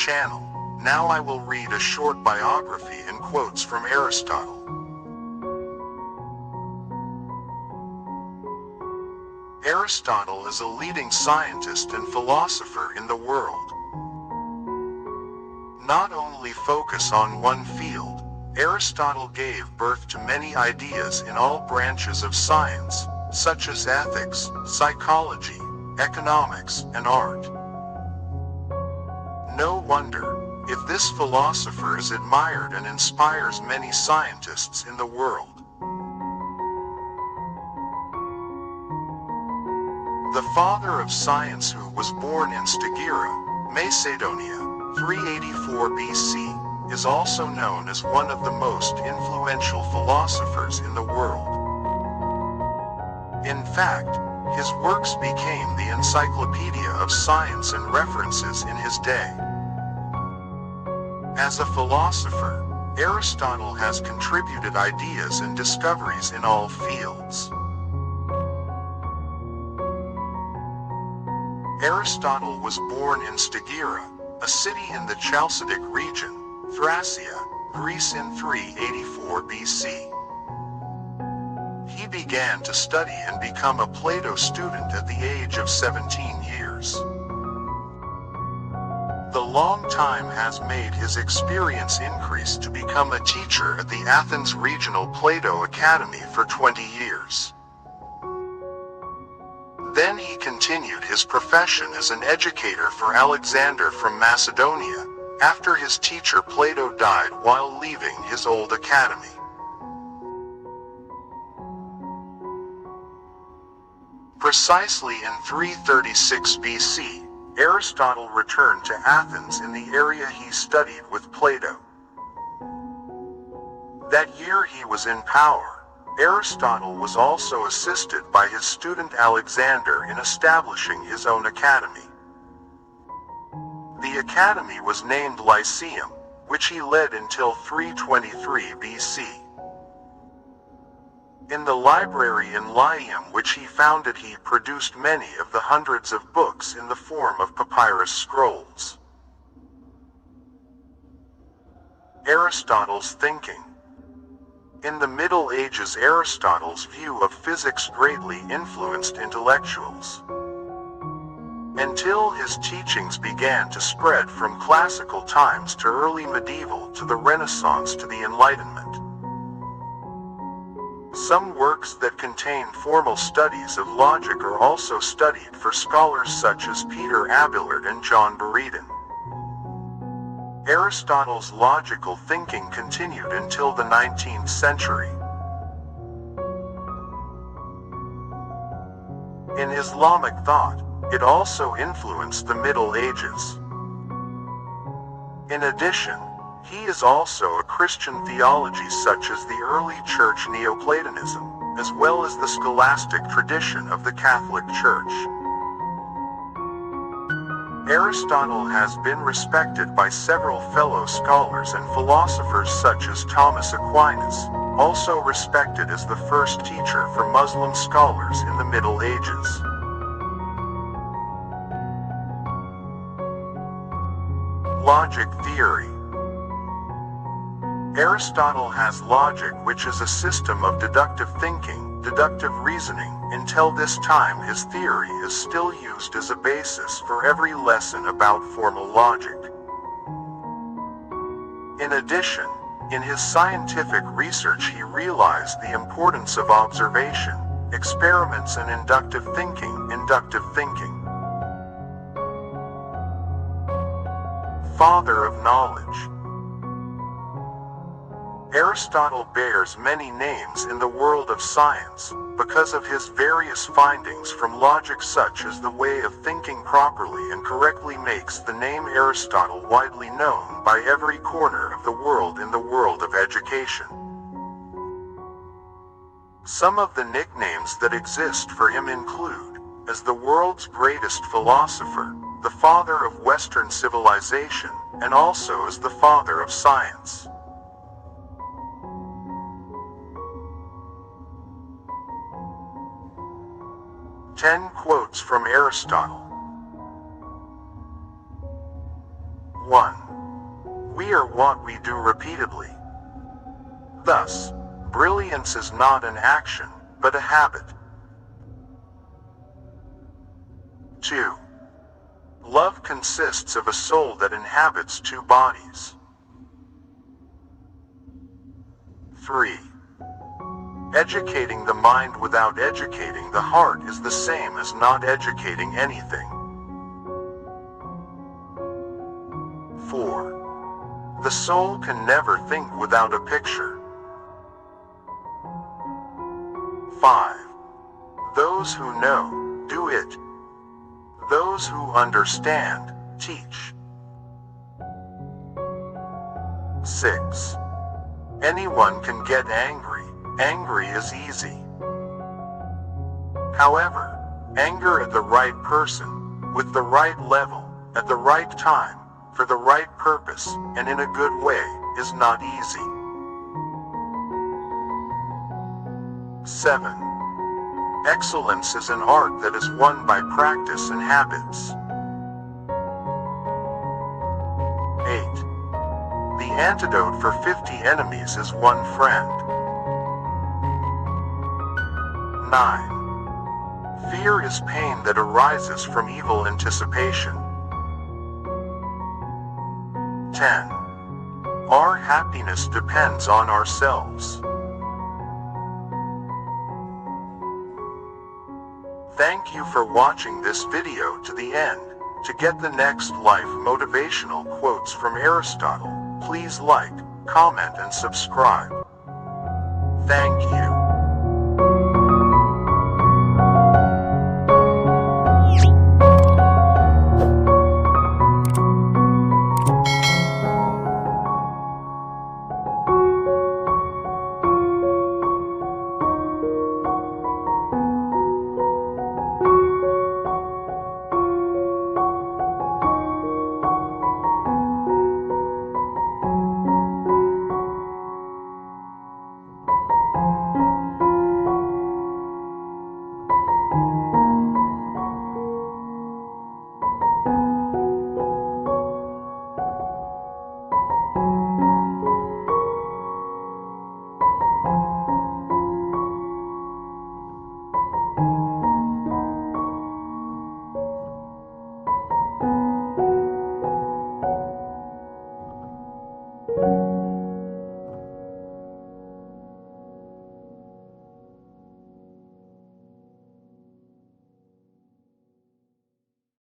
channel. Now I will read a short biography and quotes from Aristotle. Aristotle is a leading scientist and philosopher in the world. Not only focus on one field, Aristotle gave birth to many ideas in all branches of science, such as ethics, psychology, economics, and art. No wonder, if this philosopher is admired and inspires many scientists in the world. The father of science, who was born in Stagira, Macedonia, 384 BC, is also known as one of the most influential philosophers in the world. In fact, his works became the encyclopedia of science and references in his day. As a philosopher, Aristotle has contributed ideas and discoveries in all fields. Aristotle was born in Stagira, a city in the Chalcidic region, Thracia, Greece in 384 BC. He began to study and become a Plato student at the age of 17 years. The long time has made his experience increase to become a teacher at the Athens Regional Plato Academy for 20 years. Then he continued his profession as an educator for Alexander from Macedonia, after his teacher Plato died while leaving his old academy. Precisely in 336 BC, Aristotle returned to Athens in the area he studied with Plato. That year he was in power. Aristotle was also assisted by his student Alexander in establishing his own academy. The academy was named Lyceum, which he led until 323 BC. In the library in Lyceum which he founded, he produced many of the hundreds of books in the form of papyrus scrolls. Aristotle's thinking. In the Middle Ages, Aristotle's view of physics greatly influenced intellectuals. Until his teachings began to spread from classical times to early medieval to the Renaissance to the Enlightenment. Some works that contain formal studies of logic are also studied for scholars such as Peter Abelard and John Buridan. Aristotle's logical thinking continued until the 19th century. In Islamic thought, it also influenced the Middle Ages. In addition, he is also a Christian theology such as the early church Neoplatonism, as well as the scholastic tradition of the Catholic Church. Aristotle has been respected by several fellow scholars and philosophers such as Thomas Aquinas, also respected as the first teacher for Muslim scholars in the Middle Ages. Logic theory. Aristotle has logic, which is a system of deductive thinking, deductive reasoning. Until this time his theory is still used as a basis for every lesson about formal logic. In addition, in his scientific research he realized the importance of observation, experiments and inductive thinking. Father of knowledge. Aristotle bears many names in the world of science, because of his various findings from logic, such as the way of thinking properly and correctly makes the name Aristotle widely known by every corner of the world in the world of education. Some of the nicknames that exist for him include, as the world's greatest philosopher, the father of Western civilization, and also as the father of science. 10 quotes from Aristotle. 1. 1. We are what we do repeatedly. Thus, brilliance is not an action, but a habit. 2. Love consists of a soul that inhabits two bodies. 3. Educating the mind without educating the heart is the same as not educating anything. 4. The soul can never think without a picture. 5. Those who know, do it. Those who understand, teach. 6. Anyone can get angry. Angry is easy. However, anger at the right person, with the right level, at the right time, for the right purpose, and in a good way, is not easy. 7. Excellence is an art that is won by practice and habits. 8. The antidote for 50 enemies is one friend. 9. Fear is pain that arises from evil anticipation. 10. Our happiness depends on ourselves. Thank you for watching this video to the end. To get the next life motivational quotes from Aristotle, please like, comment and subscribe. Thank you.